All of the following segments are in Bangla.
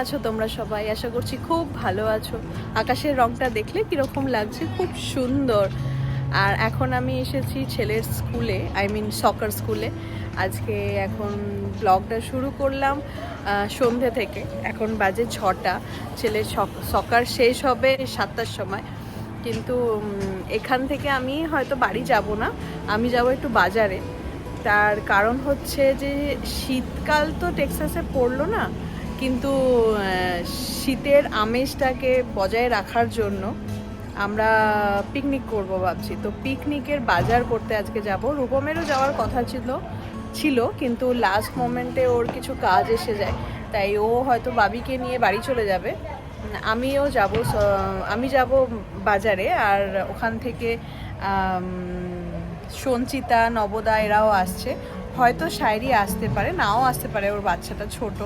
আছো তোমরা সবাই? আশা করছি খুব ভালো আছো। আকাশের রংটা দেখলে কীরকম লাগছে, খুব সুন্দর। আর এখন আমি এসেছি ছেলের স্কুলে, সকার স্কুলে। আজকে এখন ব্লগটা শুরু করলাম সন্ধে থেকে। এখন বাজে 6টা। ছেলের সকার শেষ হবে 7টার সময়। কিন্তু এখান থেকে আমি হয়তো বাড়ি যাব না, আমি যাব একটু বাজারে। তার কারণ হচ্ছে যে শীতকাল তো টেক্সাসে পড়লো না, কিন্তু শীতের আমেজটাকে বজায় রাখার জন্য আমরা পিকনিক করব ভাবছি। তো পিকনিকের বাজার করতে আজকে যাব। রূপমেরও যাওয়ার কথা ছিল কিন্তু লাস্ট মোমেন্টে ওর কিছু কাজ এসে যায়, তাই ও হয়তো বাবিকে নিয়ে বাড়ি চলে যাবে। আমি যাব বাজারে। আর ওখান থেকে সঞ্চিতা, নবদা এরাও আসছে। হয়তো শায়রি আসতে পারে, নাও আসতে পারে, ওর বাচ্চাটা ছোট,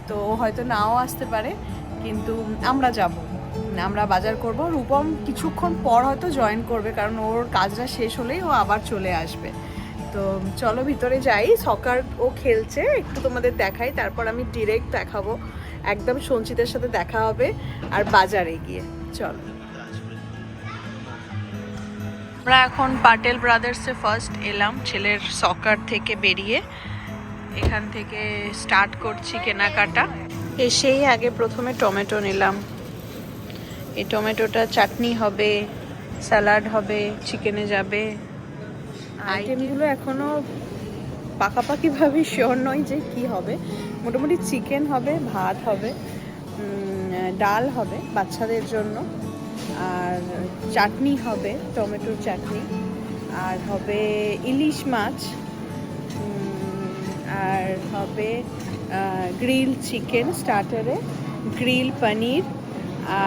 তো হয়তো নাও আসতে পারে। কিন্তু আমরা বাজার করব। রূপম কিছুক্ষণ পর হয়তো জয়েন করবে, কারণ ওর কাজটা শেষ হলেই ও আবার চলে আসবে। তো চলো ভিতরে যাই। সকার ও খেলছে, একটু তোমাদের দেখাই, তারপর আমি ডিরেক্ট দেখাবো। একদম সঞ্চিতার সাথে দেখা হবে আর বাজারে গিয়ে। চলো, আমরা এখন পাটেল ব্রাদার্সে ফার্স্ট এলাম ছেলের সকার থেকে বেরিয়ে। এখান থেকে স্টার্ট করছি কেনাকাটা। এসেই আগে প্রথমে টমেটো নিলাম। এই টমেটোটা চাটনি হবে, স্যালাড হবে, চিকেনে যাবে। আইটেমগুলো এখনো পাকাপাকিভাবে শিওর নয় যে কি হবে। মোটামুটি চিকেন হবে, ভাত হবে, ডাল হবে বাচ্চাদের জন্য, আর চাটনি হবে, টমেটোর চাটনি, আর হবে ইলিশ মাছ, আর হবে গ্রিল চিকেন স্টার্টারে, গ্রিল পনির,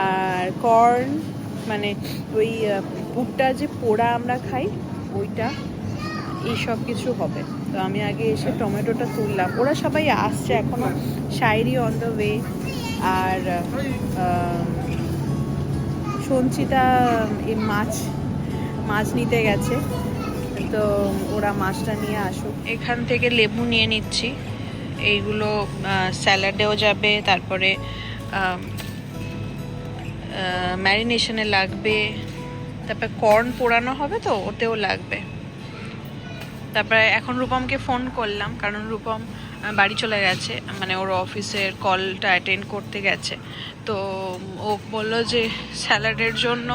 আর কর্ন, মানে ওই ভুট্টা যে পোড়া আমরা খাই ওইটা, এইসব কিছু হবে। তো আমি আগে এসে টমেটোটা তুললাম। ওরা সবাই আসছে এখনও, শায়রি অন দ্য ওয়ে। আর সঞ্চিতা এই মাছ নিতে গেছে, তো ওরা মাছটা নিয়ে আসুক। এখান থেকে লেবু নিয়ে নিচ্ছি। এইগুলো স্যালাডেও যাবে, তারপরে ম্যারিনেশনে লাগবে, তারপরে কর্ন পোড়ানো হবে তো ওতেও লাগবে। তারপরে এখন রূপমকে ফোন করলাম, কারণ রূপম বাড়ি চলে গেছে, মানে ওর অফিসের কলটা অ্যাটেন্ড করতে গেছে। তো ও বললো যে স্যালাডের জন্য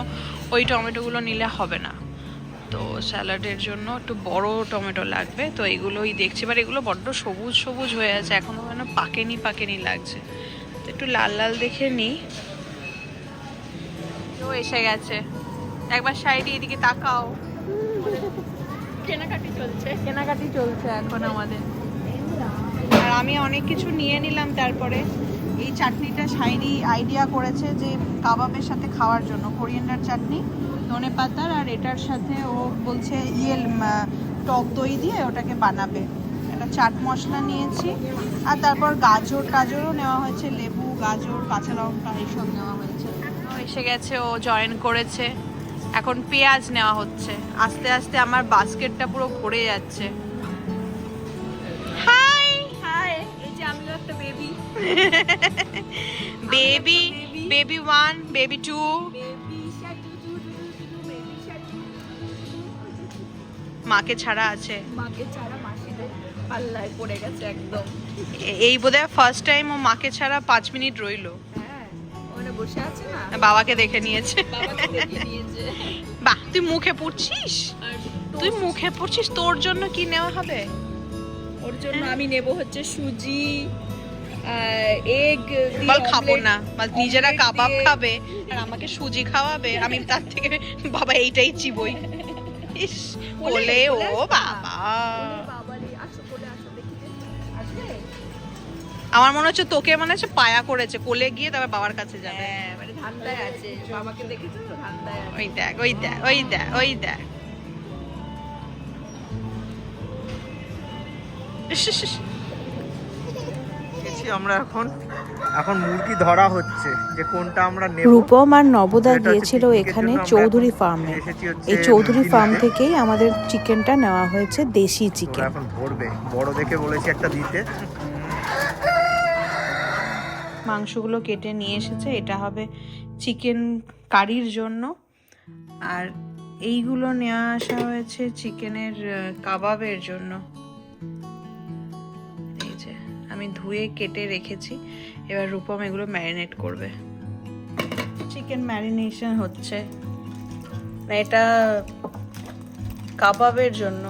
ওই টমেটোগুলো নিলে হবে না, তো স্যালাডের জন্য একটু বড় টমেটো লাগবে। তো এইগুলোই দেখছি, এবার এগুলো বড্ড সবুজ সবুজ হয়ে আছে, এখনও যেন পাকেনি লাগছে। তো একটু লাল লাল দেখে নিই। তো এসে গেছে। একবার সাইডে এদিকে তাকাও, কেনাকাটি চলছে এখন আমাদের। আর আমি অনেক কিছু নিয়ে নিলাম। তারপরে এই চাটনিটা শাইরি আইডিয়া করেছে যে কাবাবের সাথে খাওয়ার জন্য, কোরিয়ান্ডার চাটনি ধনে পাতার, আর এটার সাথে ও বলছে টক দই দিয়ে ওটাকে বানাবে। একটা চাট মশলা নিয়েছি, আর তারপর গাজরও নেওয়া হয়েছে, লেবু, গাজর, কাঁচা লঙ্কা এইসব নেওয়া হয়েছে। এসে গেছে, ও জয়েন করেছে। এখন পেঁয়াজ নেওয়া হচ্ছে। আস্তে আস্তে আমার বাস্কেটটা পুরো ভরে যাচ্ছে। হাই হাই, এই যে আমিও একটা বেবি। বেবি 1, বেবি 2, মাকে ছাড়া আছে, মাসিদের পাল্লায় পড়ে গেছে একদম। এই বোধহয় ফার্স্ট টাইম ও মাকে ছাড়া 5 মিনিট রইলো। বসে আছে না, বাবাকে দেখে নিয়েছে। বাহ, তুই মুখে পড়ছিস। তোর জন্য কি নেওয়া হবে? ওর জন্য আমি নেব হচ্ছে সুজি, এগ। বল খাবো না, নিজেরা কাবাব খাবে আর আমাকে সুজি খাওয়াবে। আমি তার থেকে বাবা এইটাই চিবই। ইস, বলে ও বাবা, আমার মনে হচ্ছে তোকে মনে হচ্ছে পায়া করেছে, কোলে গিয়ে তারপর বাবার কাছে যাবে। মানে ধান্দায় আছে, বাবাকে দেখেছো তো ধান্দায়। ওই দেখ। আমরা এখন মুরগি ধরা হচ্ছে যে কোনটা আমরা নেব। রূপম আর নবদা গিয়েছিল এখানে চৌধুরী ফার্মে। এই চৌধুরী ফার্ম থেকেই আমাদের চিকেনটা নেওয়া হয়েছে, দেশি চিকেন। এখন ধরবে, বড় দেখে বলেছি একটা দিতে। মাংসগুলো কেটে নিয়ে এসেছে। এটা হবে চিকেন কারির জন্য, আর এইগুলো নেওয়া আসা হয়েছে চিকেনের কাবাবের জন্য। এই যে আমি ধুয়ে কেটে রেখেছি, এবার রূপম এগুলো ম্যারিনেট করবে। চিকেন ম্যারিনেশন হচ্ছে, এটা কাবাবের জন্য,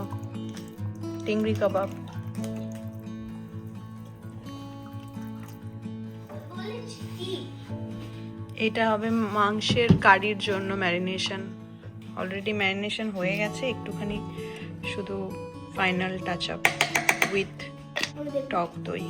চিংড়ি কাবাব। এটা হবে মাংসের কারির জন্য ম্যারিনেশন। অলরেডি ম্যারিনেশন হয়ে গেছে, একটুখানি শুধু ফাইনাল টাচ আপ উইথ টক দই।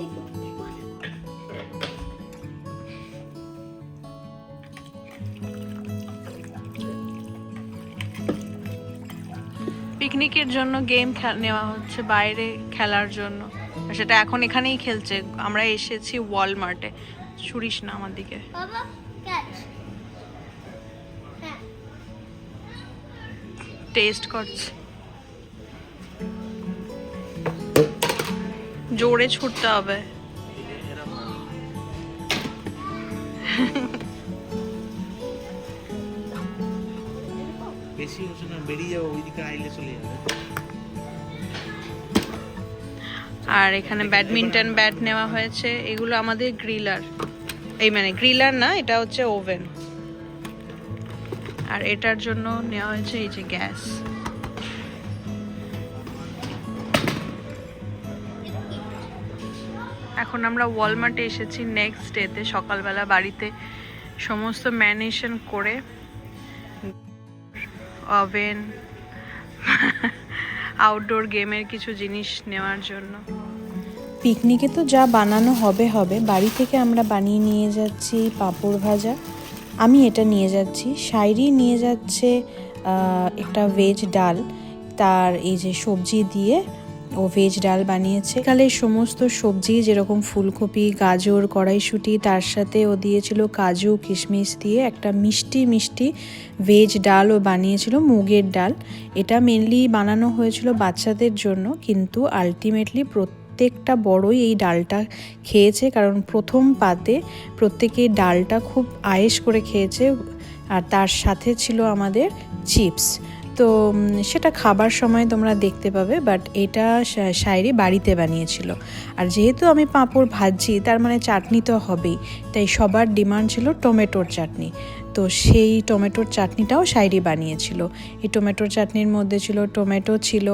পিকনিকের জন্য গেম নেওয়া হচ্ছে বাইরে খেলার জন্য, সেটা এখন এখানেই খেলছে। আমরা এসেছি ওয়ালমার্টে। ছুরিস না আমার দিকে। টেস্ট করছে, জোরে ছুটতে হবে। বেশি হচ্ছে না, বেরিয়ে যাবো, ওইদিকে আইলে চলে যাবে। আর এখানে ব্যাডমিন্টন ব্যাট নেওয়া হয়েছে। এগুলো আমাদের গ্রিলার, এই মানে গ্রিলার না, এটা হচ্ছে ওভেন। আর এটার জন্য নেওয়া হয়েছে এই যে গ্যাস। এখন আমরা ওয়ালমার্টে এসেছি নেক্সট ডেতে। সকালবেলা বাড়িতে সমস্ত ম্যারিনেশন করে ওভেন, আউটডোর গেমের কিছু জিনিস নেওয়ার জন্য। পিকনিকে তো যা বানানো হবে হবে, বাড়ি থেকে আমরা বানিয়ে নিয়ে যাচ্ছি পাঁপড় ভাজা। আমি এটা নিয়ে যাচ্ছি, শাইরি নিয়ে যাচ্ছে একটা ভেজ ডাল, তার এই যে সবজি দিয়ে ও ভেজ ডাল বানিয়েছে। কালে সমস্ত সবজি যেরকম ফুলকপি, গাজর, কড়াইশুঁটি, তার সাথে ও দিয়েছিল কাজু কিশমিশ দিয়ে একটা মিষ্টি মিষ্টি ভেজ ডালও বানিয়েছিল, মুগের ডাল। এটা মেনলি বানানো হয়েছিল বাচ্চাদের জন্য, কিন্তু আলটিমেটলি প্রত্যেকটা বড়ই এই ডালটা খেয়েছে, কারণ প্রথম পাতে প্রত্যেকেই ডালটা খুব আয়েশ করে খেয়েছে। আর তার সাথে ছিল আমাদের চিপস। তো সেটা খাবার সময় তোমরা দেখতে পাবে, বাট এটা শায়রি বাড়িতে বানিয়েছিল। আর যেহেতু আমি পাঁপড় ভাজছি, তার মানে চাটনি তো হবেই, তাই সবার ডিমান্ড ছিল টমেটোর চাটনি। তো সেই টমেটোর চাটনিটাও শায়রি বানিয়েছিল। এই টমেটোর চাটনির মধ্যে ছিল টমেটো, ছিল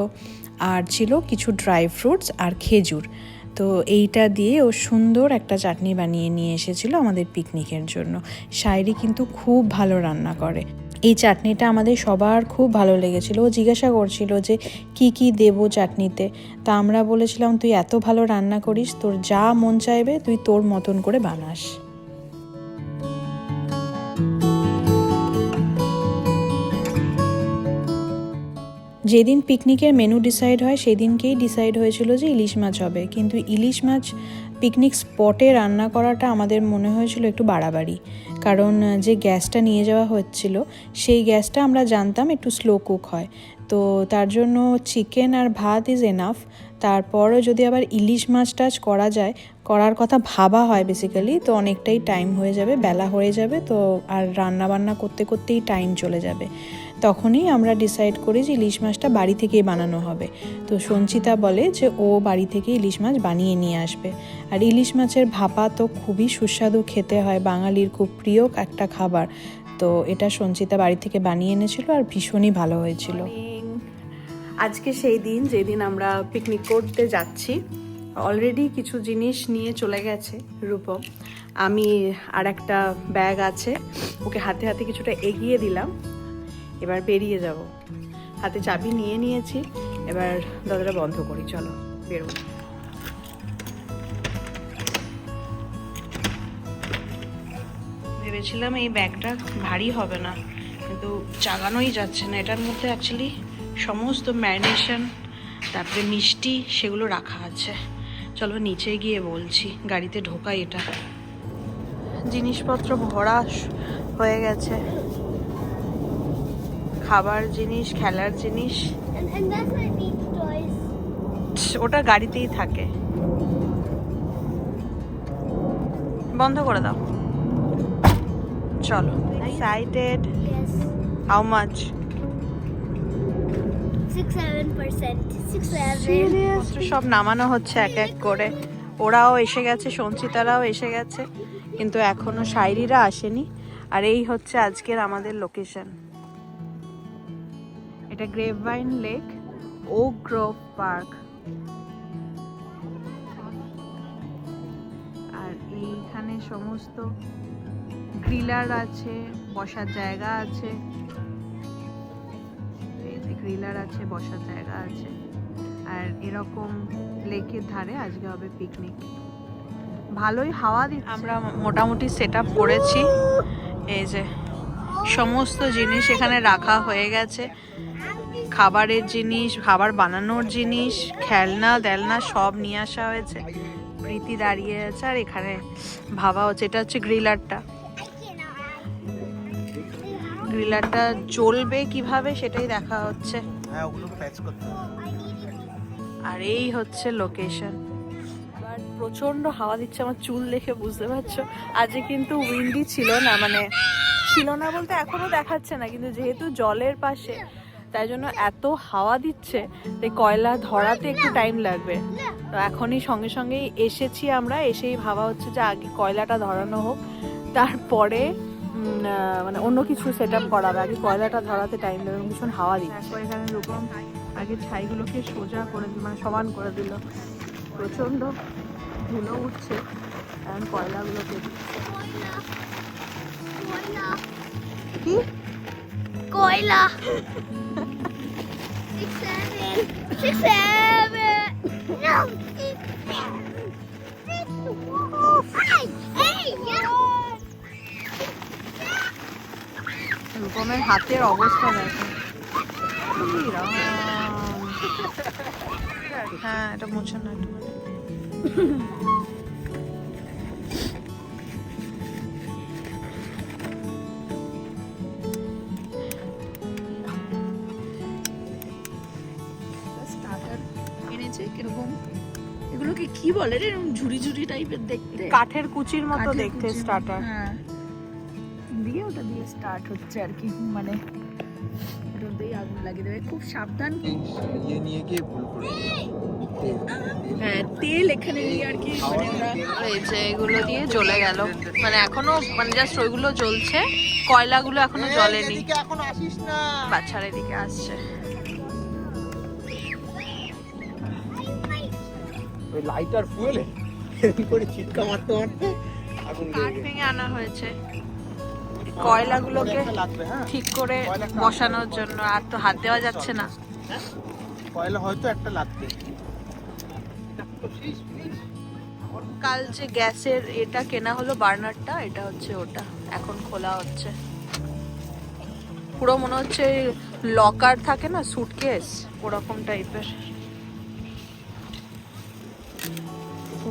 আর ছিল কিছু ড্রাই ফ্রুটস আর খেজুর। তো এইটা দিয়ে ও সুন্দর একটা চাটনি বানিয়ে নিয়ে এসেছিল আমাদের পিকনিকের জন্য। শায়রি কিন্তু খুব ভালো রান্না করে। এই চাটনিটা আমাদের সবার খুব ভালো লেগেছিল। ও জিজ্ঞাসা করছিল যে কি কি দেবো চাটনিতে, তা আমরা বলেছিলাম তুই এত ভালো রান্না করিস, তোর যা মন চাইবে তুই তোর মতন করে বানাস। যেদিন পিকনিকের মেনু ডিসাইড হয় সেদিনকেই ডিসাইড হয়েছিল যে ইলিশ মাছ হবে, কিন্তু ইলিশ মাছ পিকনিক স্পটে রান্না করাটা আমাদের মনে হয়েছিল একটু বাড়াবাড়ি, কারণ যে গ্যাসটা নিয়ে যাওয়া হচ্ছিল সেই গ্যাসটা আমরা জানতাম একটু স্লো কুক হয়। তো তার জন্য চিকেন আর ভাত ইজ এনাফ। তারপরও যদি আবার ইলিশ মাছ টাচ করা যায়, করার কথা ভাবা হয় বেসিক্যালি, তো অনেকটাই টাইম হয়ে যাবে, বেলা হয়ে যাবে, তো আর রান্না বান্না করতে করতেই টাইম চলে যাবে। তখনই আমরা ডিসাইড করি যে ইলিশ মাছটা বাড়ি থেকেই বানানো হবে। তো সঞ্চিতা বলে যে ও বাড়ি থেকে ইলিশ মাছ বানিয়ে নিয়ে আসবে। আর ইলিশ মাছের ভাপা তো খুবই সুস্বাদু খেতে হয়, বাঙালির খুব প্রিয় একটা খাবার। তো এটা সঞ্চিতা বাড়ি থেকে বানিয়ে এনেছিল আর ভীষণই ভালো হয়েছিল। আজকে সেই দিন যেদিন আমরা পিকনিক করতে যাচ্ছি। অলরেডি কিছু জিনিস নিয়ে চলে গেছে রূপম। আমি আর একটা ব্যাগ আছে, ওকে হাতে হাতে কিছুটা এগিয়ে দিলাম। এবার বেরিয়ে যাব, হাতে চাবি নিয়ে নিয়েছি। এবার দরজাটা বন্ধ করি, চলো বেরো। ভেবেছিলাম এই ব্যাগটা ভারী হবে না, কিন্তু চাগানোই যাচ্ছে না। এটার মধ্যে অ্যাকচুয়ালি সমস্ত ম্যারিনেশন, তারপরে মিষ্টি, সেগুলো রাখা আছে। চলো নিচে গিয়ে বলছি, গাড়িতে ঢোকাই। এটা জিনিসপত্র ভরা হয়ে গেছে, খাবার জিনিস, খেলার জিনিস। ওটা গাড়িতেই থাকে। বন্ধ করে দাও। চলো। Excited? Yes. How much? 6-7%. 6-7. Serious? সব নামানো হচ্ছে এক এক করে। ওরাও এসে গেছে, সঞ্চিতারাও এসে গেছে, কিন্তু এখনো শাইরিরা আসেনি। আর এই হচ্ছে আজকের আমাদের লোকেশন। এটা গ্রেপভাইন লেক, ওক গ্রোভ পার্ক। আর এইখানে সমস্ত গ্রিলার আছে, বসার জায়গা আছে। এই যে গ্রিলার আছে, বসার জায়গা আছে। আর এরকম লেকের ধারে আজকে হবে পিকনিক। ভালোই হাওয়া দিচ্ছে। আমরা মোটামুটি সেট আপ করেছি। এই যে সমস্ত জিনিস এখানে রাখা হয়ে গেছে, খাবারের জিনিস, খাবার বানানোর জিনিস, খেলনা দেলনা সব নিয়ে আসা হয়েছে। প্রীতি দাঁড়িয়ে আছে আর এখানে ভাবা হচ্ছে, এটা হচ্ছে গ্রিলারটা। গ্রিলারটা জ্বলবে কিভাবে সেটাই দেখা হচ্ছে। হ্যাঁ, ওগুলোকে প্যাচ করতে হবে। আর এই হচ্ছে লোকেশন। আর প্রচন্ড হাওয়া দিচ্ছে, আমার চুল দেখে বুঝতে পারছো। আজকে কিন্তু উইন্ডি ছিল না, মানে ছিল না বলতে এখনো দেখাচ্ছে না, কিন্তু যেহেতু জলের পাশে তাই জন্য এত হাওয়া দিচ্ছে, তাই কয়লা ধরাতে একটু টাইম লাগবে। তো এখনই সঙ্গে সঙ্গেই এসেছি আমরা, এসেই ভাবা হচ্ছে যে আগে কয়লাটা ধরানো হোক, তারপরে মানে অন্য কিছু সেট আপ করাবে। আগে কয়লাটা ধরাতে টাইম লাগবে, ভীষণ হাওয়া দিচ্ছে। এখানে রূপম আগে ছাইগুলোকে সোজা করে দিল, মানে সমান করে দিল। প্রচন্ড ধুলো উঠছে, এখন কয়লাগুলোকে কি Koila. 6-7. 6-7. No. 6-5. Hey, রূপমের হাতের অবস্থা দেখো। কি রাম। হ্যাঁ, এটা মুছে না একটু। স্টার্টার এনেছে কিরকম, এগুলোকে কি বলে রে, এরকম ঝুড়ি ঝুড়ি টাইপের দেখতে, কাঠের কুচির মতো কাঠের দেখতে কুচি। স্টার্টার। হ্যাঁ, দিয়ে ওটা দিয়ে স্টার্ট হচ্ছে আর কি, মানে ওটা দিয়ে আগুন লাগিয়ে দেবে, খুব সাবধান। ইয়ে নিয়ে গিয়ে ভুল করে হ্যাঁ, তেল এখানে নিয়ে আর কি, মানে ওরা এই যে এগুলো দিয়ে জ্বলে গেল, মানে এখনো মানে জাস্ট ওইগুলো জ্বলছে, কয়লাগুলো এখনো জ্বলেনি। এখন আসিস না। বাচ্চারা এদিকে আসছে। ওই লাইটার ফুয়েলে এরকম করে চিৎকা মারতে মারতে আগুন কাঠ ভেঙে আনা হয়েছে কয়লাগুলোকে লাগবে। হ্যাঁ, ঠিক করে বসানোর জন্য, আর তো হাত দেওয়া যাচ্ছে না। কয়লা হয়তো একটা লাগবে। কাল যে গ্যাসের এটা কেনা হলো, বার্নারটা, এটা হচ্ছে ওটা, এখন খোলা হচ্ছে। পুরো মনে হচ্ছে লকার থাকে না, সুটকেস, ওরকম টাইপের।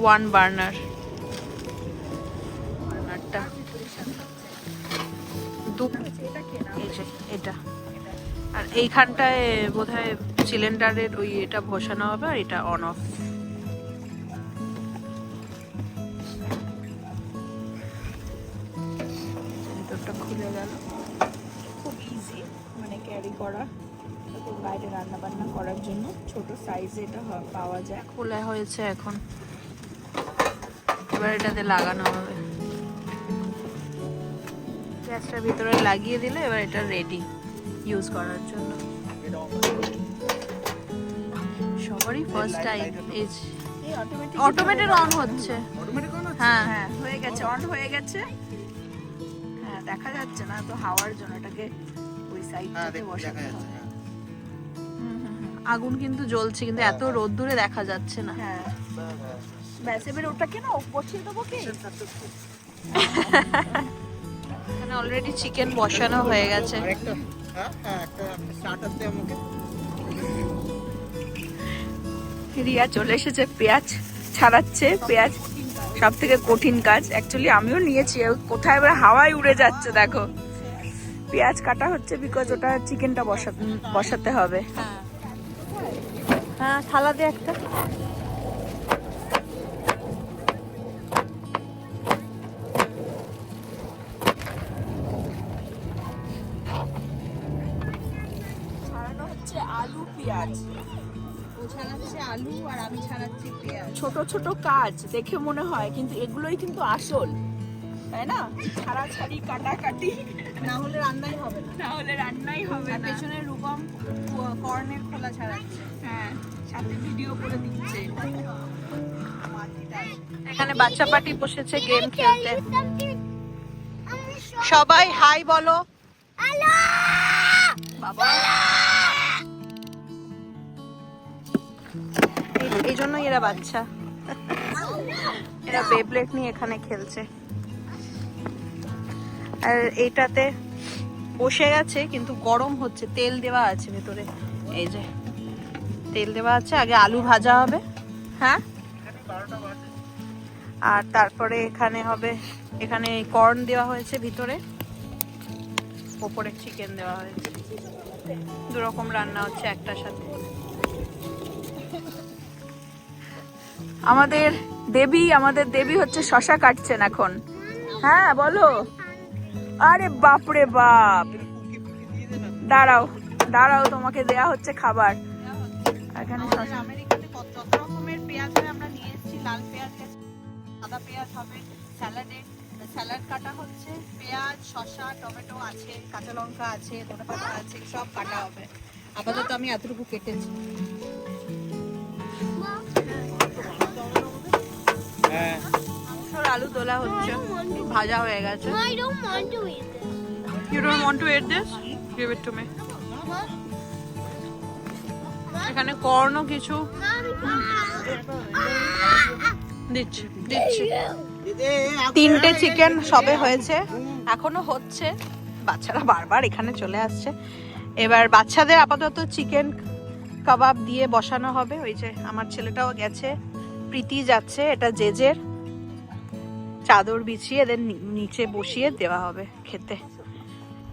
ওয়ান বার্নারটা এই যে এটা। আর এইখানটায় বোধহয় সিলিন্ডারের ওই এটা বসানো হবে, আর এটা অন অফ। ভিতরটা খুলে গেল, খুব ইজি মানে ক্যারি করা, বাইরে রান্না বান্না করার জন্য ছোট সাইজে এটা পাওয়া যায়। খোলা হয়েছে এখন, এবার এটাতে লাগানো হবে। গ্যাসটার ভিতরে লাগিয়ে দিলে এবার এটা রেডি ইউজ করার জন্য। সবারই ফার্স্ট টাইম এই অটোমেটিক অন হচ্ছে। হ্যাঁ হ্যাঁ, হয়ে গেছে, অন হয়ে গেছে। হ্যাঁ, দেখা যাচ্ছে না তো হাওয়ার জন্য, এটাকে ওই সাইডটাতে বসাতে হবে। আগুন কিন্তু জ্বলছে, কিন্তু এত রোদ্দুরে দেখা যাচ্ছে না। হ্যাঁ, ব্যাস এবার ওটাকে না বসিয়ে দেবো কি? এখানে অলরেডি চিকেন বসানো হয়ে গেছে। আরেকটা, হ্যাঁ হ্যাঁ, একটা স্টার্টার দে আমাকে। রিয়া চলে এসেছে, পেঁয়াজ ছাড়াচ্ছে। পেঁয়াজ সব থেকে কঠিন কাজ, অ্যাকচুয়ালি আমিও নিয়েছি, কোথায় এবার হাওয়ায় উড়ে যাচ্ছে। দেখো, পেঁয়াজ কাটা হচ্ছে বিকজ ওটা চিকেনটা বসাতে হবে। হ্যাঁ, থালা দে একটা। হচ্ছে আলু পেঁয়াজ, ও ছাড়াচ্ছে আলু আর আমি ছাড়াচ্ছি পেঁয়াজ। ছোট ছোট কাজ দেখে মনে হয়, কিন্তু এগুলোই কিন্তু আসল, তাই না? ছাড়াছাড়ি কাটাকাটি না হলে রান্নাই হবে না। না হলে রান্নাই হবে আর না। পেছনে রূপম কর্নের খোলা ছাড়াচ্ছে। হ্যাঁ, সাথে ভিডিও করে দিচ্ছে। এখানে বাচ্চা পার্টি বসেছে গেম Tell খেলতে। you something. I'm gonna show সবাই হাই বলো। Hello! বাবা এই জন্যই এরা বাচ্চা, এরা বেবলেট নিয়ে এখানে খেলছে। আর এইটাতে বসে গেছে কিন্তু গরম হচ্ছে, তেল দেওয়া আছে ভেতরে, এই যে তেল দেওয়া আছে। আগে আলু ভাজা হবে, হ্যাঁ, আর তারপরে এখানে হবে, এখানে কর্ন দেওয়া হয়েছে ভিতরে, ওপরে চিকেন দেওয়া হয়েছে। দু রকম রান্না হচ্ছে একটার সাথে। আমাদের দেবী হচ্ছে শশা কাটছেন এখন। হ্যাঁ বলো। আরে বাপরে বাপ, দাঁড়াও দাঁড়াও, তোমাকে দেয়া হচ্ছে খাবার। এখানে আমাদের শসা, আমেরিকাতে যত রকমের পেঁয়াজ হয় আমরা নিয়ে এসেছি। লাল পেঁয়াজ, সাদা পেঁয়াজ হবে স্যালাডে। স্যালাড কাটা হচ্ছে, পেঁয়াজ, শসা, টমেটো আছে, কাঁচা লঙ্কা আছে, ধনেপাতা আছে, সব কাটা হবে। আপাতত আমি এতটুকু কেটেছি। হ্যাঁ মাংসর আলু তোলা হচ্ছে, ভাজা হয়ে গেছে। I don't want to eat this. You don't want to eat this? Give it to me. এখানে কর্নও কিছু দিচ্ছি। তিনটে চিকেন সবে হয়েছে, এখনো হচ্ছে। বাচ্চারা বারবার এখানে চলে আসছে। এবার বাচ্চাদের আপাতত চিকেন কাবাব দিয়ে বসানো হবে। ওই যে আমার ছেলেটাও গেছে, প্রীতি যাচ্ছে, এটা জেজের। চাদর বিছিয়ে এদের নিচে বসিয়ে দেওয়া হবে খেতে।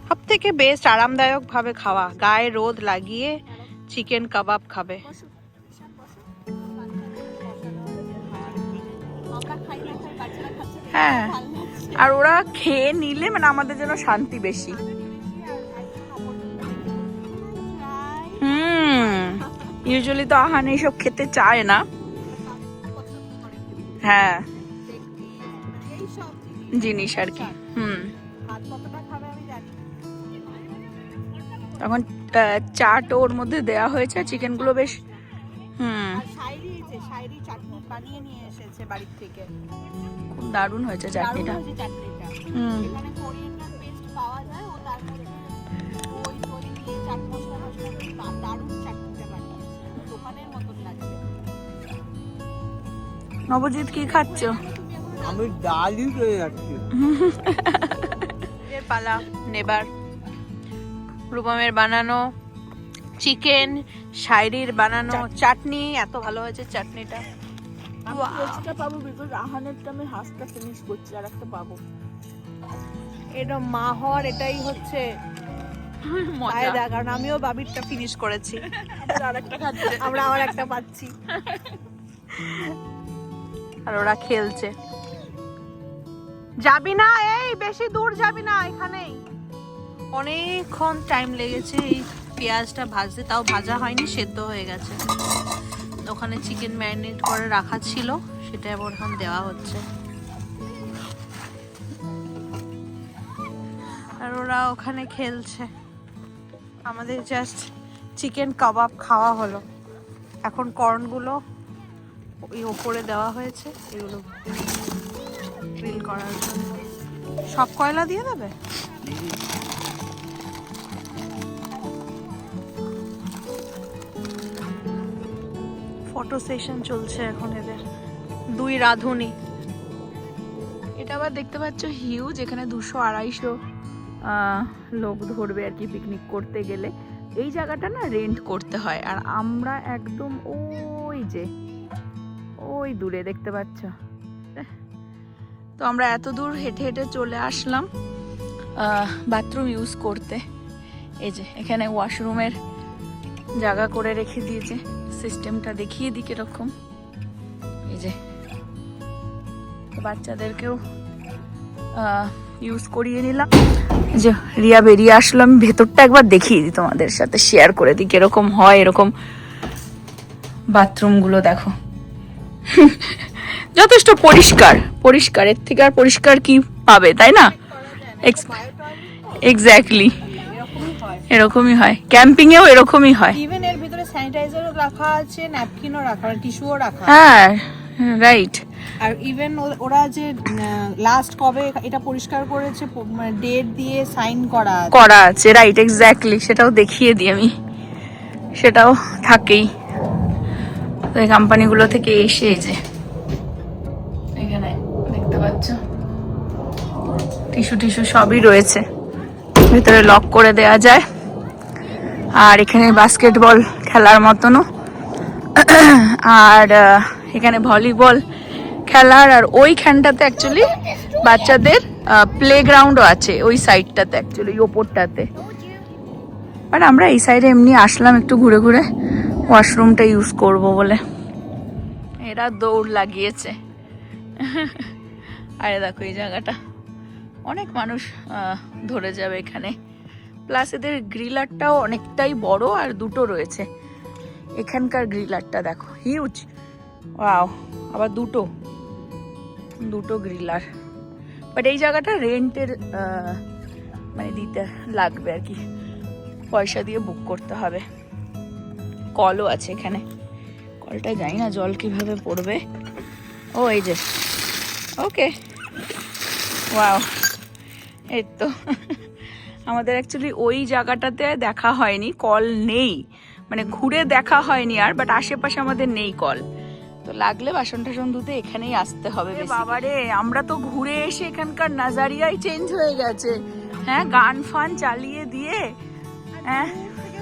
সব থেকে বেস্ট আরামদায়ক ভাবে খাওয়া, গায়ে রোদ লাগিয়ে চিকেন কাবাব খাবে। হ্যাঁ, আর ওরা খেয়ে নিলে মানে আমাদের জন্য শান্তি বেশি। ইউজুয়ালি তো আহান এইসব খেতে চায় না। হ্যাঁ, জিনিস আর কি। তখন চাট ওর মধ্যে দেয়া হয়েছে, চিকেন গুলো বেশ চাটনি বানিয়ে নিয়ে এসেছে বাড়ির থেকে, খুব দারুণ হয়েছে চাটনিটা। এখানে কোরিয়ান্ডার পেস্ট পাওয়া যায়, ও তার মধ্যে ওই দই দিয়ে চাট মশলা দিয়ে দারুণ চাটনিটা বানিয়েছে, দোকানের মতন লাগছে। নবজিৎ কি খাচ্ছ? আমি ডালই পেয়ে যাচ্ছি। এর পালা নেবার। রূপমের বানানো চিকেন, শাইরির বানানো চাটনি, এত ভালো হয়েছে চাটনিটা। আমি পেস্টটা পাবো বিকজ আহানেরটা আমি হাফটা ফিনিশ করছি, আর একটা পাবো। এটা মা হওয়ার এটাই হচ্ছে ফায়দা, কারণ আমিও বাবিরটা ফিনিশ করেছি, আরেকটা খাচ্ছে। আমরা আবার একটা পাচ্ছি। আর ওরা খেলছে। যাবি না, এই বেশি দূর যাবি না, এখানেই। অনেকক্ষণ টাইম লেগেছে এই পেঁয়াজটা ভাজতে, তাও ভাজা হয়নি, সেদ্ধ হয়ে গেছে। ওখানে চিকেন ম্যারিনেট করে রাখা ছিল, সেটা আবার এখন দেওয়া হচ্ছে। আর ওরা ওখানে খেলছে। আমাদের জাস্ট চিকেন কাবাব খাওয়া হলো। এখন কর্নগুলো ওই ওপরে দেওয়া হয়েছে, এগুলো গ্রিল করার জন্য। সব কয়লা দিয়ে দেবে? ফটো সেশন চলছে এখন এদের, দুই রাঁধুনি। এটা আবার দেখতে পাচ্ছ হিউজ, এখানে 200-250 লোক ধরবে আর কি পিকনিক করতে গেলে। এই জায়গাটা না রেন্ট করতে হয়, আর আমরা একদম ওই দূরে দেখতে পাচ্ছ। তো আমরা এত দূর হেঁটে হেঁটে চলে আসলাম বাথরুম ইউজ করতে। এই যে এখানে ওয়াশরুমের জায়গা করে রেখে দিয়েছে, সিস্টেমটা দেখিয়ে দিই কিরকম। এই যে বাচ্চাদেরকেও ইউজ করিয়ে নিলাম। এই যে রিয়া বেরিয়ে আসলো, আমি ভেতরটা একবার দেখিয়ে দিই তোমাদের সাথে, শেয়ার করে দিই কিরকম হয়। এরকম বাথরুমগুলো দেখো, যথেষ্ট পরিষ্কার, পরিষ্কারের থেকে আর পরিষ্কার কি পাবে, তাই না? এক্স্যাক্টলি এরকমই হয়, ক্যাম্পিং এও এরকমই হয়। ইভেন এর ভিতরে স্যানিটাইজারও রাখা আছে, ন্যাপকিনও রাখা, টিস্যুও রাখা। হ্যাঁ রাইট। আর ইভেন ওরা যে লাস্ট কবে এটা পরিষ্কার করেছে ডেট দিয়ে সাইন করা আছে। করা আছে, রাইট, এক্স্যাক্টলি, সেটাও দেখিয়ে দিই আমি, সেটাও থাকেই। তো এই কোম্পানিগুলো থেকে এসে এই যে এখানে দেখতে পাচ্ছ টিস্যু টিস্যু সবই রয়েছে, ভিতরে লক করে দেয়া যায়। আর এখানে বাস্কেটবল খেলার মতনও, আর এখানে ভলিবল খেলার, আর ওইখানটাতে অ্যাকচুয়ালি বাচ্চাদের প্লেগ্রাউন্ডও আছে, ওই সাইডটাতে অ্যাকচুয়ালি, ওপরটাতে। বাট আমরা এই সাইডে এমনি আসলাম একটু ঘুরে ঘুরে ওয়াশরুমটা ইউজ করব বলে। এরা দৌড় লাগিয়েছে। আরে দেখো এই জায়গাটা অনেক মানুষ ধরে যাবে এখানে। প্লাস এদের গ্রিলারটাও অনেকটাই বড়, আর দুটো রয়েছে। এখানকার গ্রিলারটা দেখো হিউজ, ওয়াও, আবার দুটো গ্রিলার। বাট এই জায়গাটা রেন্টের মানে দিতে লাগবে আর কি, পয়সা দিয়ে বুক করতে হবে। কলও আছে এখানে, কলটা জানি না জল কিভাবে পড়বে। ও এই যে, ওকে, ওয়াও, এই তো। আমাদের অ্যাকচুয়ালি ওই জায়গাটাতে দেখা হয়নি, কল নেই, মানে ঘুরে দেখা হয়নি আর, বাট আশেপাশে আমাদের নেই কল। তো লাগলে বাসন টাসন ধুতে এখানেই আসতে হবে। বাবারে, আমরা তো ঘুরে এসে এখানকার নাজারিয়াই চেঞ্জ হয়ে গেছে। হ্যাঁ, গান ফান চালিয়ে দিয়ে, হ্যাঁ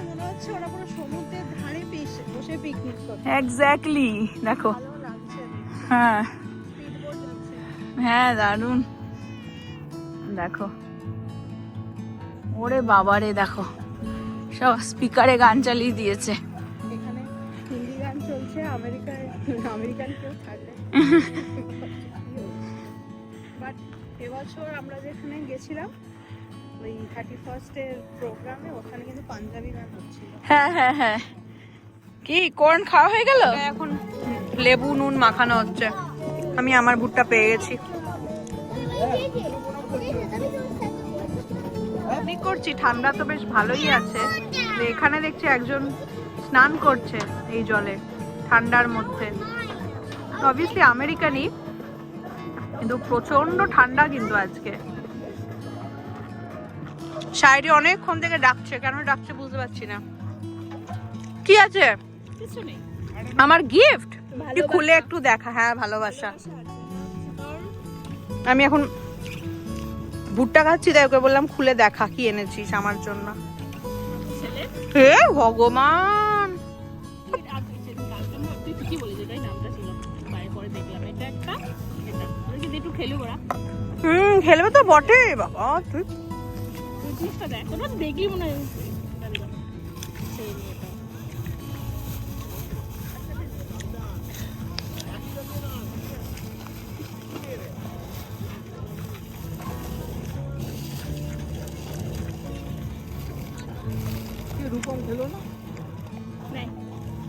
মনে হচ্ছে ওরা পুরো সমুদ্রের ধারে বসে পিকনিক করছে। এক্স্যাক্টলি, দেখো, হ্যাঁ হ্যাঁ, দারুণ। দেখো, ওরে বাবারে, দেখো সব স্পিকারে গান চালিয়ে দিয়েছে। এখানে হিন্দি গান চলছে, আমেরিকান কেউ থাকে। বাট এবছর আমরা যেখানে গেছিলাম ওই 31st এর প্রোগ্রামে, ওখানে কিন্তু পাঞ্জাবি গান হচ্ছিল। হ্যাঁ হ্যাঁ হ্যাঁ। কি কর্ন খাওয়া হয়ে গেল? এখন লেবু নুন মাখানো হচ্ছে। আমি আমার ভুট্টা পেয়ে গেছি, পিকনিক করছি। ঠান্ডা তো বেশ ভালোই আছে। তো এখানে দেখছি একজন স্নান করছে এই জলে, ঠান্ডার মধ্যে। অবভিয়াসলি আমেরিকানই, কিন্তু প্রচন্ড ঠান্ডা কিন্তু আজকে। সাইডে অনেকক্ষণ থেকে ডাকছে, কেন ডাকছে বুঝতে পারছি না। কি আছে? আমার গিফট খুলে একটু দেখা। হ্যাঁ, ভালোবাসা। আমি এখন ভুট্টা খাচ্ছি, তাই ওকে বললাম খুলে দেখা কি এনেছিস আমার জন্য। হে ভগবান, খেলবে তো বটে বাবা। তুই দেখলি মনে হয়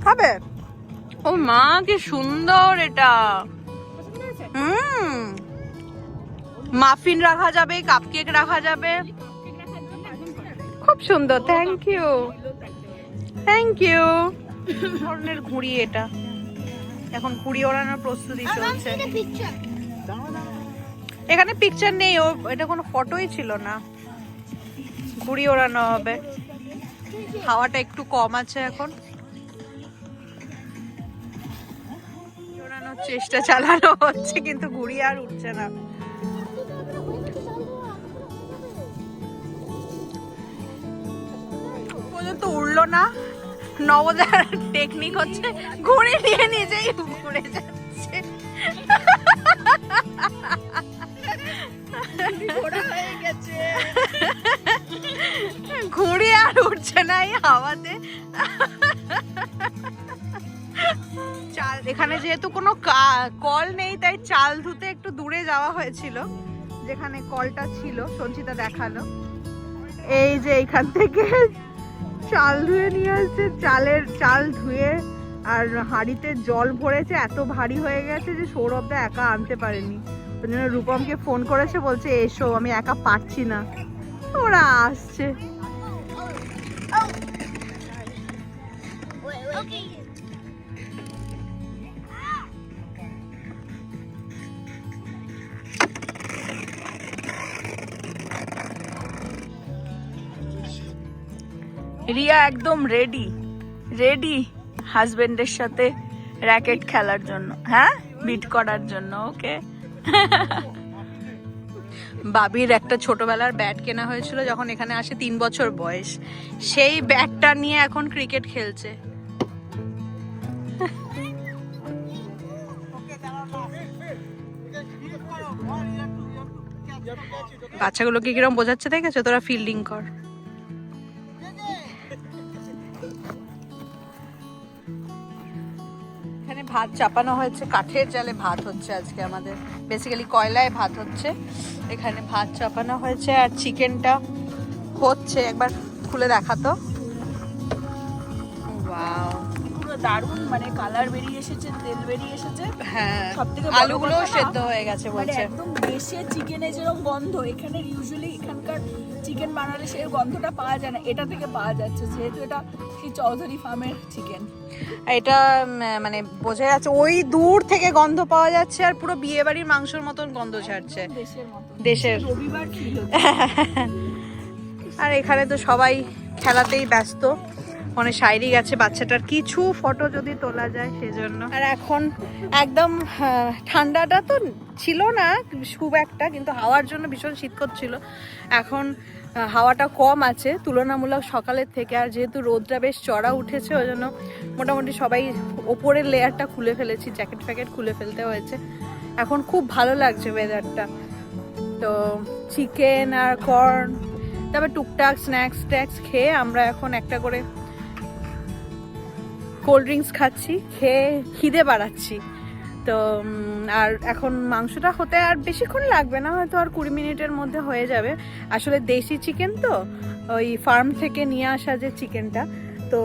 খাবে। ও মা, কি সুন্দর এটা। মাফিন রাখা যাবে, কাপকেক রাখা যাবে, খুব সুন্দর। Thank you, thank you. ধরনের ঘুড়ি এটা, এখন ঘুড়ি ওড়ানোর প্রস্তুতি চলছে। এখানে পিকচার নেই, ও এটা কোনো ফটোই ছিল না। ঘুড়ি ওড়ানো হবে, হাওয়াটা একটু কম আছে এখন। ওড়ানোর চেষ্টা চালানো হচ্ছে, কিন্তু ঘুড়ি আর উঠছে না। পর্যন্ত উড়লো না। নবোদয়ের টেকনিক হচ্ছে ঘুড়ি নিয়ে নিজেই ঘুরে যাচ্ছে। ঘুড়ি আর উঠছে না এই হাওয়াতে। চাল, এখানে যেহেতু কোনো কল নেই, তাই চাল ধুতে একটু দূরে যাওয়া হয়েছিল, যেখানে কলটা ছিল। সঞ্চিতা দেখালো, এই যে এইখান থেকে চাল ধুয়ে নিয়ে আসছে, চাল ধুয়ে আর হাঁড়িতে জল ভরেছে, এত ভারী হয়ে গেছে যে সৌরভদা একা আনতে পারেনি। ওই জন্য রূপমকে ফোন করেছে, বলছে এসো, আমি একা পারছি না। ওরা আসছে। Okay. রিয়া একদম রেডি হাজবেন্ডের সাথে র্যাকেট খেলার জন্য, হ্যাঁ, বিট করার জন্য। ওকে। বাবির একটা ছোটবেলার ব্যাট কেনা হয়েছিল যখন এখানে আসে, 3 বছর বয়স, সেই ব্যাটটা নিয়ে এখন ক্রিকেট খেলছে। বাচ্চাগুলোকে কিরম বোঝাচ্ছে দেখেছো, তোরা ফিল্ডিং কর। এখানে ভাত চাপানো হয়েছে, কাঠের জালে ভাত হচ্ছে আজকে আমাদের, বেসিক্যালি কয়লায় ভাত হচ্ছে। এখানে ভাত চাপানো হয়েছে আর চিকেনটা হচ্ছে, একবার খুলে দেখাতো। ওয়াও, পুরো দারুণ, মানে কালার বেরিয়ে এসেছে, তেল বেরিয়ে এসেছে। হ্যাঁ, সবথেকে আলুগুলো সেদ্ধ হয়ে গেছে মানে বলছে। একদম দেশে চিকেনে যেরকম গন্ধ, এখানে ইউজুয়ালি এখানকার চিকেন বানালে সেই গন্ধটা পাওয়া যায় না, এটা থেকে পাওয়া যাচ্ছে, যেহেতু এটা সেই চৌধুরী ফার্মের চিকেন। এটা মানে বোঝা যাচ্ছে, ওই দূর থেকে গন্ধ পাওয়া যাচ্ছে, আর পুরো বিয়ে বাড়ির মাংসের মতন গন্ধ ছাড়ছে, দেশের মতো, দেশের। রবিবার ছিল। আর এখানে তো সবাই খেলাতেই ব্যস্ত, মানে শাইরি গেছে বাচ্চাটার কিছু ফটো যদি তোলা যায় সেজন্য। আর এখন একদম ঠান্ডাটা তো ছিল না খুব একটা, কিন্তু হাওয়ার জন্য ভীষণ শীত করছিল। এখন হাওয়াটা কম আছে তুলনামূলক সকালের থেকে, আর যেহেতু রোদটা বেশ চড়া উঠেছে ওই জন্য মোটামুটি সবাই ওপরের লেয়ারটা খুলে ফেলেছি, জ্যাকেট ফ্যাকেট খুলে ফেলতে হয়েছে। এখন খুব ভালো লাগছে ওয়েদারটা। তো চিকেন আর কর্ন, তারপর টুকটাক স্ন্যাক্স ট্যাক্স খেয়ে আমরা এখন একটা করে কোল্ড ড্রিঙ্কস খাচ্ছি, খেয়ে খিদে বাড়াচ্ছি। তো আর এখন মাংসটা হতে আর বেশিক্ষণ লাগবে না, হয়তো আর 20 মিনিটের মধ্যে হয়ে যাবে। আসলে দেশি চিকেন তো, ওই ফার্ম থেকে নিয়ে আসা যে চিকেনটা, তো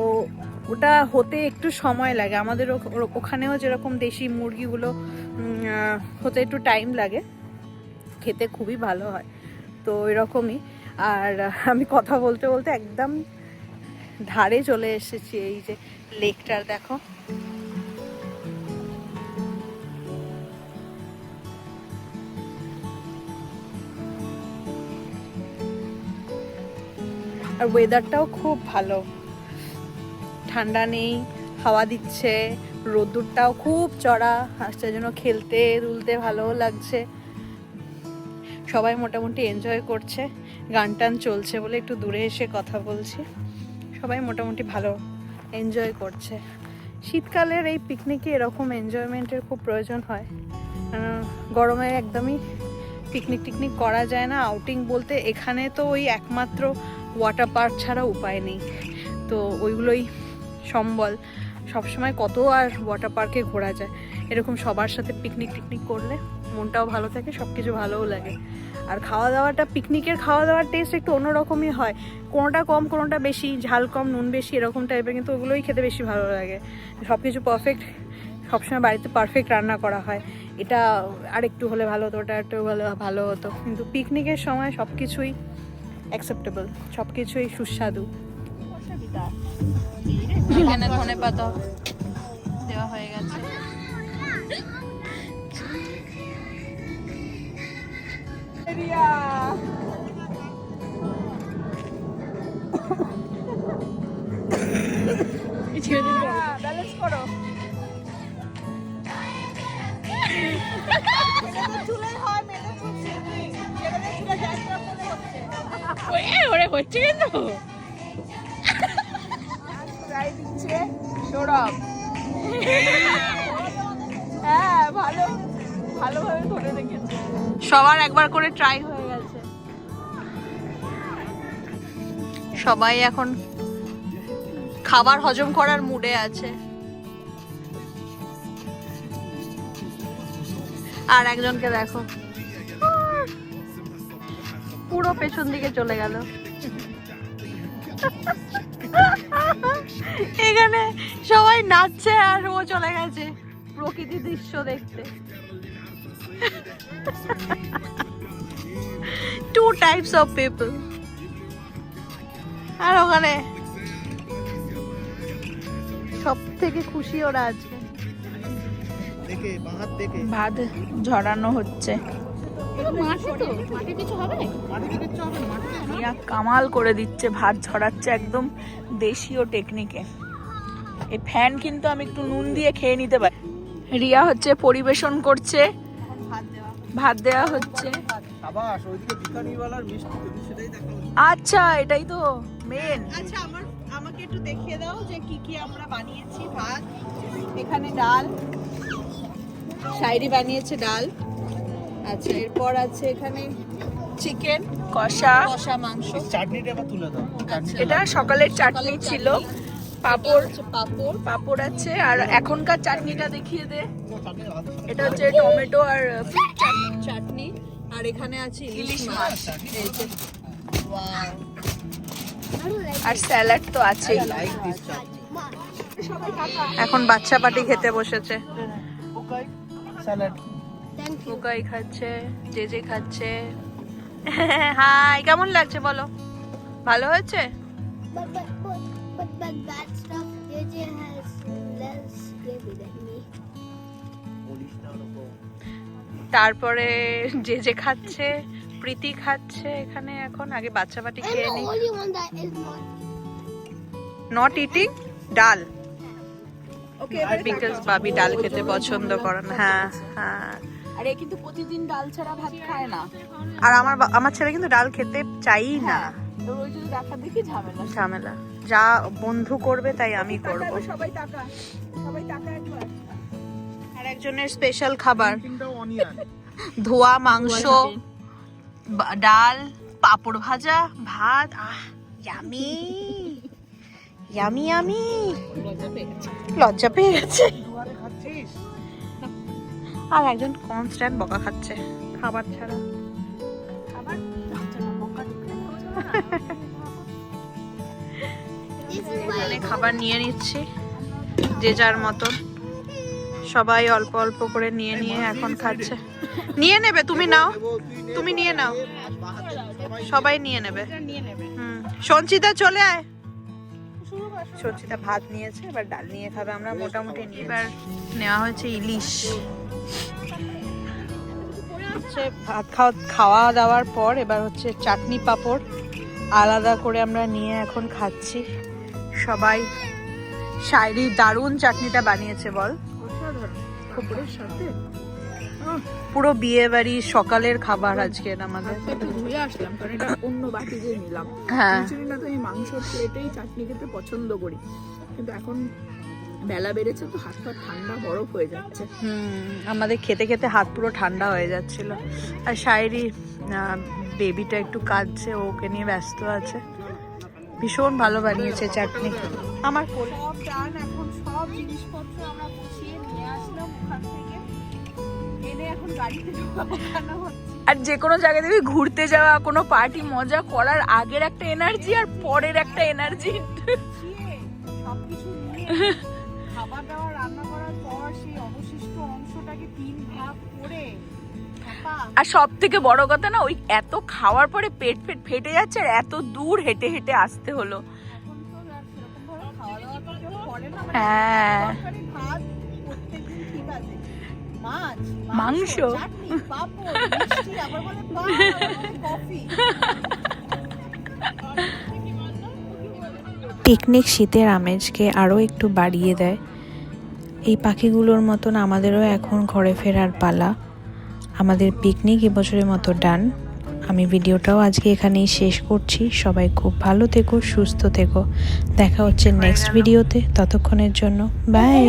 ওটা হতে একটু সময় লাগে। আমাদের ওখানেও যেরকম দেশি মুরগিগুলো হতে একটু টাইম লাগে, খেতে খুবই ভালো হয়, তো এরকমই। আর আমি কথা বলতে বলতে একদম ধারে চলে এসেছি, এই যে লেকটার দেখো। আর ওয়েদারটাও খুব ভালো, ঠান্ডা নেই, হাওয়া দিচ্ছে, রোদ্দুরটাও খুব চড়া, সেই জন্য খেলতে দুলতে ভালোও লাগছে। সবাই মোটামুটি এনজয় করছে, গান টান চলছে বলে একটু দূরে এসে কথা বলছি। সবাই মোটামুটি ভালো এনজয় করছে। শীতকালের এই পিকনিকে এরকম এনজয়মেন্টের খুব প্রয়োজন হয়, গরমে একদমই পিকনিক টিকনিক করা যায় না। আউটিং বলতে এখানে তো ওই একমাত্র ওয়াটার পার্ক ছাড়া উপায় নেই, তো ওইগুলোই সম্বল। সবসময় কত আর ওয়াটার পার্কে ঘোরা যায়, এরকম সবার সাথে পিকনিক টিকনিক করলে মনটাও ভালো থাকে, সব কিছু ভালোও লাগে। আর খাওয়া দাওয়াটা, পিকনিকের খাওয়া দাওয়ার টেস্ট একটু অন্যরকমই হয়, কোনোটা কম কোনোটা বেশি, ঝাল কম নুন বেশি এরকম টাইপের, কিন্তু ওগুলোই খেতে বেশি ভালো লাগে। সব কিছু পারফেক্ট, সবসময় বাড়িতে পারফেক্ট রান্না করা হয়, এটা আর একটু হলে ভালো হতো, ওটা একটু ভালো হতো, কিন্তু পিকনিকের সময় সব কিছুই অ্যাকসেপ্টেবল, সব কিছুই সুস্বাদু। এখানে ধনেপাতা দেওয়া হয়ে গেছে। ব্যালেন্স করো। হচ্ছে কিন্তু সৌরভ, হ্যাঁ ভালো, ভালোভাবে ধরে রেখেছে। সবার একবার করে ট্রাই হয়ে গেছে, সবাই এখন খাবার হজম করার মুডে আছে। আর একজনকে দেখো পুরো পেছন দিকে চলে গেল। এখানে সবাই নাচছে আর ও চলে গেছে প্রকৃতির দৃশ্য দেখতে। Two types of people. আর ওখানে সব থেকে খুশি ওরা আজকে। দেখে বাহাত দেখে ভাত ঝরানো হচ্ছে। রিয়া কামাল করে দিচ্ছে, ভাত ঝরাচ্ছে একদম দেশীয় টেকনিকে। এই ফ্যান কিন্তু আমি একটু নুন দিয়ে খেয়ে নিতে পারি। রিয়া হচ্ছে পরিবেশন করছে, ভাত দেওয়া হচ্ছে। সাবাস, ওইদিকে বিকানিওয়ালার মিষ্টি তো সেটাই দেখা হচ্ছে। আচ্ছা, এটাই তো মেন। আচ্ছা আমাকে একটু দেখিয়ে দাও যে কি কি আমরা বানিয়েছি। ভাত, এখানে ডাল, শাইরি বানিয়েছে ডাল। আচ্ছা, এরপর আছে এখানে চিকেন কষা, কষা মাংস। চাটনিটা আবার তুলে দাও। এটা সকালের চাটনি ছিল। পাপড়, পাপড় পাপড় আছে। আর এখনকার চাটনিটা দেখিয়ে দে। এটা হচ্ছে টমেটো আর ফ্রুট চাটনি। চাটনি। আর এখানে আছে ইলিশ মাছ। এই যে ওয়াও। আর স্যালাড তো আছেই। এখন বাচ্চা পার্টি খেতে বসেছে। স্যালাড ওকাই খাচ্ছে, যে খাচ্ছে। হাই, কেমন লাগছে বলো? ভালো হয়েছে? But bad stuff. JJ has less gravy than me. তারপরে যে খাচ্ছে, প্রীতি খাচ্ছে এখানে এখন। আগে বাচ্চা পার্টি I'm খেয়ে the নি। only one that is not. Not eating ডাল। বিকজ বাবি ডাল খেতে পছন্দ করে না। হ্যাঁ হ্যাঁ। আরে কিন্তু প্রতিদিন ডাল ছাড়া ভাত খায় না। আর আমার ছেলে কিন্তু ডাল খেতে চাই না। ওই যদি দেখা দেখি ঝামেলা। ঝামেলা যা বন্ধু করবে তাই আমি করব। সবাই টাকা, সবাই টাকা একবার। আর একজনের স্পেশাল খাবার তিনটাও অনিয়ন। ধোয়া মাংস, ডাল, পাপড় ভাজা, ভাত। আহ ইয়ামি ইয়ামি ইয়ামি। লজ্জা পেয়ে গেছে। দুবারে খাচ্ছিস? আর একজন কনস্ট্যান্ট বকা খাচ্ছে খাবার ছাড়া। This is এখানে why খাবার নিয়ে নিচ্ছি যে যার মতন। সবাই অল্প অল্প করে নিয়ে নিয়ে এখন খাচ্ছে। নিয়ে নেবে, তুমি নাও, তুমি নিয়ে নাও, সবাই নিয়ে নেবে। সঞ্চিতা চলে আয়। সঞ্চিতা ভাত নিয়েছে, এবার ডাল নিয়ে খাবে। আমরা মোটামুটি নিয়ে এবার নেওয়া হয়েছে ইলিশ। হচ্ছে ভাত খাওয়া দাওয়ার পর এবার হচ্ছে চাটনি পাঁপড় আলাদা করে আমরা নিয়ে এখন খাচ্ছি সবাই। শাইরি দারুণ চাটনিটা বানিয়েছে বল। পুরো বিয়ে বাড়ির সকালের খাবার আজকে আমাদের। একটু ধুয়ে আসলাম কারণ এটা অন্য বাটি দিয়ে নিলাম। হ্যাঁ, না তো আমি মাংসর প্লেটেই চাটনি খেতে পছন্দ করি, কিন্তু এখন বেলা বেড়েছে তো হাত পা ঠান্ডা বরফ হয়ে যাচ্ছে। আমাদের খেতে খেতে হাত পুরো ঠান্ডা হয়ে যাচ্ছিল। আর শাইরি বেবিটা একটু কাঁদছে, ওকে নিয়ে ব্যস্ত আছে। ভীষণ ভালো বানিয়েছে চাটনি। আমার কোলে সব ডান, এখন সব জিনিসপত্র আমরা গুছিয়ে নিয়ে আসলাম ওখান থেকে, এনে এখন গাড়িতে ঢোকানো হচ্ছে। আর যে কোনো জায়গায় দেখবি ঘুরতে যাওয়া, কোনো পার্টি মজা করার আগের একটা এনার্জি আর পরের একটা এনার্জি। সবকিছু নিয়ে খাবার দাবার রান্না করার পর সেই অবশিষ্ট অংশটাকে 3 ভাগ করে, আর সব থেকে বড় কথা না, ওই এত খাওয়ার পরে পেট ফেটে যাচ্ছে আর এত দূর হেঁটে হেঁটে আসতে হলো। হ্যাঁ, মাংস, পিকনিক শীতের আমেজকে আরও একটু বাড়িয়ে দেয়। এই পাখিগুলোর মতন আমাদেরও এখন ঘরে ফেরার পালা। আমাদের পিকনিক এবছরের মতো ডান। আমি ভিডিওটাও আজকে এখানেই শেষ করছি। সবাই খুব ভালো থেকো, সুস্থ থেকো। দেখা হচ্ছে নেক্সট ভিডিওতে। ততক্ষণের জন্য বাই।